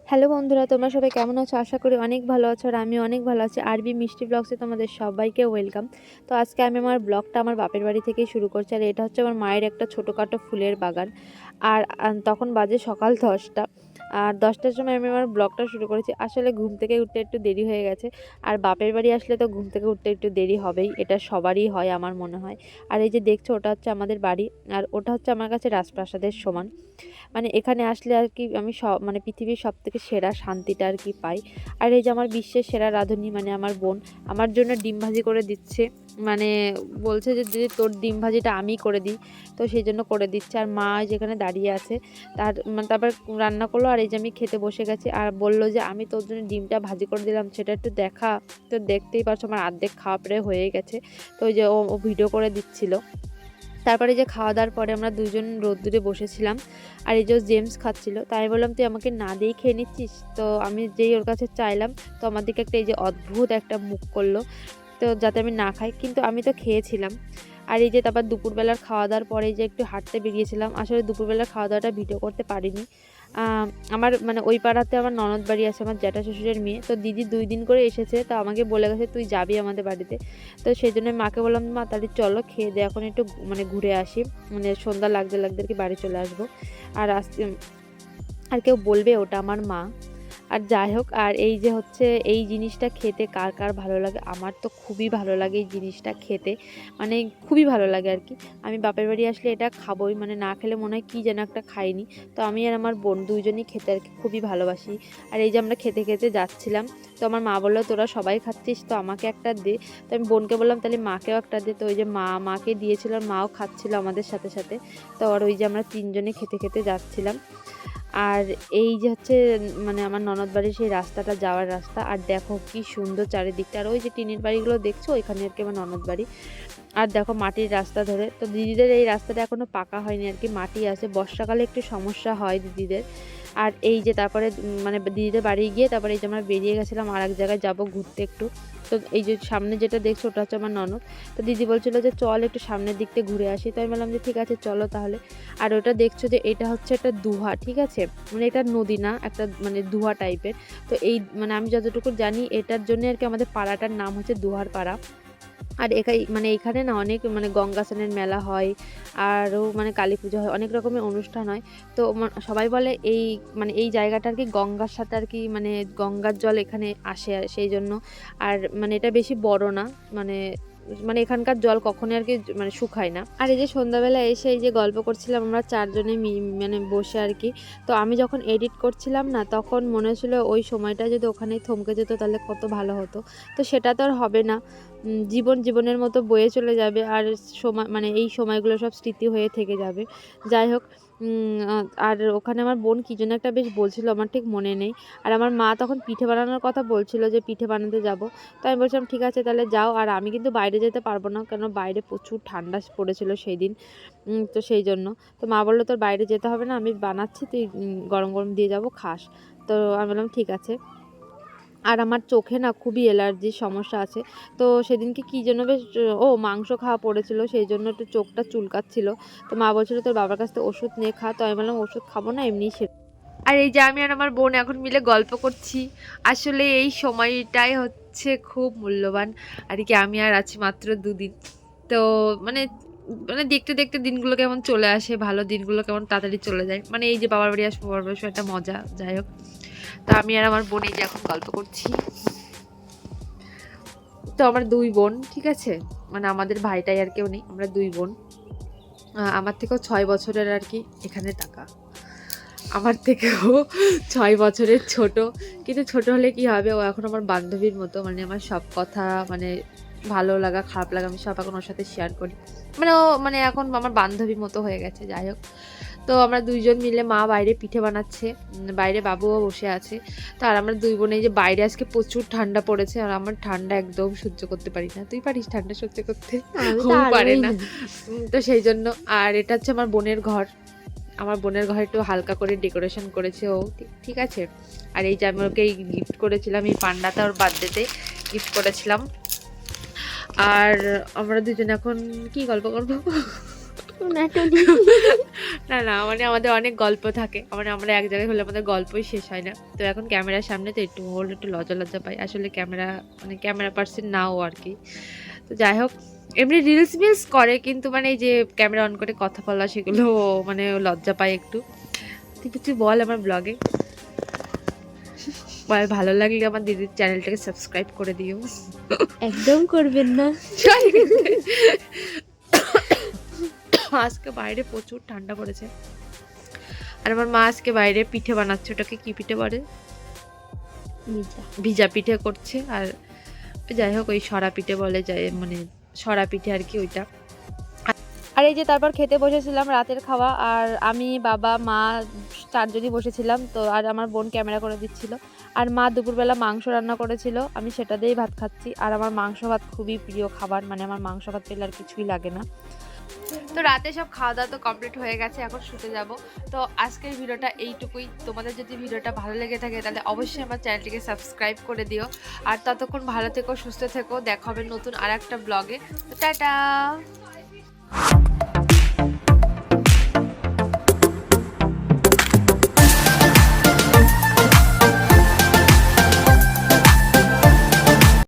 Hello বন্ধুরা, তোমরা সবাই কেমন আছো? আশা করি অনেক ভালো আছো। আর আমি অনেক ভালো আছি। আরবি মিষ্টি ব্লগসে তোমাদের সবাইকে ওয়েলকাম। তো আজকে আমি আমার ব্লগটা আমার বাপের বাড়ি থেকেই শুরু করছি। আর এটা হচ্ছে আমার মায়ের একটা ছোটোখাটো ফুলের বাগান। আর তখন বাজে সকাল 10টা। আর 10টার সময় আমি আমার ব্লগটা শুরু করেছি। আসলে ঘুম থেকে উঠতে একটু দেরি হয়ে গেছে। আর বাপের বাড়ি আসলে তো ঘুম থেকে উঠতে একটু দেরি হবেই, এটা সবারই হয় আমার মনে হয়। আর এই যে দেখছো, ওটা হচ্ছে আমাদের বাড়ি। আর ওটা হচ্ছে আমার কাছে রাজপ্রাসাদের সমান। মানে এখানে আসলে আর কি আমি মানে পৃথিবীর সবথেকে সেরা শান্তিটা আর কি পাই। আর এই যে আমার বিশ্বের সেরা রাঁধুনি মানে আমার বোন আমার জন্য ডিম ভাজি করে দিচ্ছে। মানে বলছে যে যদি তোর ডিম ভাজিটা আমি করে দিই, তো সেই জন্য করে দিচ্ছে। আর মা যেখানে দাঁড়িয়ে আছে তারপর রান্না করলো। আর এই যে আমি খেতে বসে গেছি। আর বললো যে আমি তোর জন্য ডিমটা ভাজি করে দিলাম, সেটা একটু দেখা। তো দেখতেই পারছো আমার অর্ধেক খাওয়া প্রায় হয়ে গেছে। তো ওই যে ও ভিডিও করে দিচ্ছিল। তারপরে যে খাওয়া দাওয়ার পরে আমরা দুজন রোদ্দুরে বসেছিলাম। আর এই যে জেমস খাচ্ছিল, তাই বললাম তুই আমাকে না দিয়েই খেয়ে নিচ্ছিস। তো আমি যেই ওর কাছে চাইলাম, তো আমার দিকে একটা এই যে অদ্ভুত একটা মুখ করলো, তো যাতে আমি না খাই, কিন্তু আমি তো খেয়েছিলাম। আর এই যে তারপর দুপুরবেলার খাওয়া দাওয়ার পরে যে একটু হাঁটতে বেরিয়েছিলাম। আসলে দুপুরবেলার খাওয়া দাওয়াটা ভিডিও করতে পারিনি। আমার মানে ওই পাড়াতে আমার ননদ বাড়ি আছে, আমার জ্যাঠা শ্বশুরের মেয়ে। তো দিদি 2 দিন করে এসেছে, তো আমাকে বলে গেছে তুই যাবি আমাদের বাড়িতে। তো সেই জন্য মাকে বললাম, মা তাহলে চলো খেয়ে দিয়ে এখন একটু মানে ঘুরে আসি, মানে সন্ধ্যা লাগতে লাগতে আর কি বাড়ি চলে আসবো। আর আসতে আর কেউ বলবে ওটা আমার মা। আর যাই হোক, আর এই যে হচ্ছে এই জিনিসটা খেতে কার কার ভালো লাগে? আমার তো খুবই ভালো লাগে এই জিনিসটা খেতে, মানে খুবই ভালো লাগে আর কি। আমি বাপের বাড়ি আসলে এটা খাবোই, মানে না খেলে মনে হয় কী যেন একটা খাইনি। তো আমি আর আমার বোন দুইজনই খেতে আর কি খুবই ভালোবাসি। আর এই যে আমরা খেতে খেতে যাচ্ছিলাম, তো আমার মা বললো তোরা সবাই খাচ্ছিস, তো আমাকে একটা দে। তো আমি বোনকে বললাম তাহলে মাকেও একটা দে। তো ওই যে মাকে দিয়েছিল, আর মাও খাচ্ছিল আমাদের সাথে সাথে। তো আর ওই যে আমরা তিনজনে খেতে খেতে যাচ্ছিলাম। আর এই যে হচ্ছে মানে আমার ননদ বাড়ির সেই রাস্তাটা যাওয়ার রাস্তা। আর দেখো কি সুন্দর চারিদিকটা। আর ওই যে টিনের বাড়িগুলো দেখছো, ওইখানে আর কি আমার ননদ বাড়ি। আর দেখো মাটির রাস্তা ধরে, তো দিদিদের এই রাস্তাটা এখনো পাকা হয়নি আর কি, মাটি আছে। বর্ষাকালে একটু সমস্যা হয় দিদিদের। আর এই যে তারপরে মানে দিদিদের বাড়ি গিয়ে তারপরে এই যে আমরা বেরিয়ে গেছিলাম আর এক জায়গায় যাবো ঘুরতে একটু। তো এই যে সামনে যেটা দেখছো ওটা হচ্ছে আমার ননদ। তো দিদি বলছিল যে চল একটু সামনের দিক থেকে ঘুরে আসি। তো আমি বললাম যে ঠিক আছে চলো তাহলে। আর ওটা দেখছো যে এটা হচ্ছে একটা দুহা, ঠিক আছে? মানে এটা নদী না, একটা মানে দুহা টাইপের। তো এই মানে আমি যতটুকু জানি এটার জন্য আর কি আমাদের পাড়াটার নাম হচ্ছে দুহার পাড়া। আর মানে এইখানে না অনেক মানে গঙ্গা স্নানের মেলা হয়, আরও মানে কালী পুজো হয়, অনেক রকমের অনুষ্ঠান হয়। তো সবাই বলে এই মানে এই জায়গাটা আর কি গঙ্গার সাথে আর কি, মানে গঙ্গার জল এখানে আসে সেই জন্য। আর মানে এটা বেশি বড় না, মানে মানে এখানকার জল কখনোই আর কি মানে শুকায় না। আর এই যে সন্ধ্যাবেলা এসে এই যে গল্প করছিলাম আমরা চারজনে মানে বসে আর কি। তো আমি যখন এডিট করছিলাম না, তখন মনে হচ্ছিলো ওই সময়টা যদি ওখানেই থমকে যেত তাহলে কত ভালো হতো। তো সেটা তো আর হবে না। জীবনের মতো বয়ে চলে যাবে। আর সময় মানে এই সময়গুলো সব স্মৃতি হয়ে থেকে যাবে। যাই হোক, আর ওখানে আমার বোন কী যেন একটা বেশ বলছিল, আমার ঠিক মনে নেই। আর আমার মা তখন পিঠে বানানোর কথা বলছিল যে পিঠে বানাতে যাব। তো আমি বলছিলাম ঠিক আছে তাহলে যাও। আর আমি কিন্তু বাইরে যেতে পারবো না, কারণ বাইরে প্রচুর ঠান্ডা পড়েছিল সেই দিন। তো সেই জন্য তো মা বললো তোর বাইরে যেতে হবে না, আমি বানাচ্ছি, তুই গরম গরম দিয়ে যাবো, খাস। তো আমি বললাম ঠিক আছে। আর আমার চোখে না খুবই অ্যালার্জির সমস্যা আছে। তো সেদিনকে কী যেন বেশ মাংস খাওয়া পড়েছিল, সেই জন্য একটু চোখটা চুলকাচ্ছিল। তো মা বলছিল তোর বাবার কাছ থেকে ওষুধ নিয়ে খা। তো আমি বললাম ওষুধ খাবো না, এমনিই সেরে। আর এই যে আমি আর আমার বোন এখন মিলে গল্প করছি। আসলে এই সময়টাই হচ্ছে খুব মূল্যবান আর কি। আমি আর আছি মাত্র 2 দিন। তো মানে মানে দেখতে দেখতে দিনগুলো কেমন চলে আসে, ভালো দিনগুলো কেমন তাড়াতাড়ি চলে যায়। মানে এই যে বাবার বাড়ি আসবো, বাবার বাড়ি আসবো, একটা মজা। যাই হোক, তো আমি আর আমার বোন এই যে এখন গল্প করছি। তো আমরা 2 বোন, ঠিক আছে? মানে আমাদের ভাইটাই আর কেউ নেই, আমরা 2 বোন। আমার থেকেও 6 বছরের আর কি এখানে টাকা, আমার থেকেও 6 বছরের ছোট। কিন্তু ছোট হলে কি হবে, ও এখন আমার বান্ধবীর মতো, মানে আমার সব কথা, মানে ভালো লাগা খারাপ লাগা আমি সব এখন ওর সাথে শেয়ার করি। মানে ও মানে এখন আমার বান্ধবীর মতো হয়ে গেছে। যাই হোক, তো আমরা 2জন মিলে, মা বাইরে পিঠে বানাচ্ছে, বাইরে বাবুও বসে আছে। তো আর আমরা 2 বোনে যে বাইরে আজকে প্রচুর ঠান্ডা পড়েছে, আর আমার ঠান্ডা একদম সহ্য করতে পারি না। তুই পারিস ঠান্ডা সহ্য করতে? ও পারে না। তো সেই জন্য। আর এটা হচ্ছে আমার বোনের ঘর। আমার বোনের ঘরে একটু হালকা করে ডেকোরেশন করেছে ও, ঠিক আছে? আর এই যে আমি ওকে এই গিফট করেছিলাম, এই পান্ডাটা ওর বার্থডেতে গিফট করেছিলাম। আর আমরা দুজন এখন কি গল্প করবো? না না, মানে আমাদের অনেক গল্প থাকে, মানে আমরা এক জায়গায় হলে আমাদের গল্পই শেষ হয় না। তো এখন ক্যামেরার সামনে তো একটু লজ্জা লজ্জা পাই, আসলে ক্যামেরা পার্সন নাও আর কি। তো যাই হোক, এমনি রিলস মিলস করে, কিন্তু মানে এই যে ক্যামেরা অন করে কথা বলা সেগুলো মানে লজ্জা পাই একটু। তুই কিছু বল আমার ব্লগে। ভালো লাগলে আমার দিদির চ্যানেলটাকে সাবস্ক্রাইব করে দিও। একদম করবেন না। আজকে বাইরে প্রচুর ঠান্ডা পড়েছে, আর আমার মা আজকে বাইরে পিঠে বানাচ্ছে, ওটাকে কি পিঠে বলে, ভিজা পিঠে করছে। আর যাই হোক, ওই সরা পিঠে বলে যায়, মানে সরা পিঠে আর কি ওইটা। আর এই যে তারপর খেতে বসেছিলাম রাতের খাওয়া, আর আমি বাবা মা চারজনই বসেছিলাম। তো আর আমার বোন ক্যামেরা করে দিচ্ছিল, আর মা দুপুরবেলা মাংস রান্না করেছিল, আমি সেটা দিয়েই ভাত খাচ্ছি। আর আমার মাংস ভাত খুবই প্রিয় খাবার, মানে আমার মাংস ভাত পেলে আর কিছুই লাগে না। তো রাতে সব খাওয়া দাওয়া তো কমপ্লিট হয়ে গেছে, এখন শুতে যাব। তো আজকের ভিডিওটা এইটুকুই। তোমাদের যদি ভিডিওটা ভালো লেগে থাকে তাহলে অবশ্যই আমার চ্যানেলটিকে সাবস্ক্রাইব করে দিও। আর ততক্ষণ ভালো থেকো, সুস্থ থেকো, দেখা হবে নতুন আর একটা ব্লগে। তো টাটা।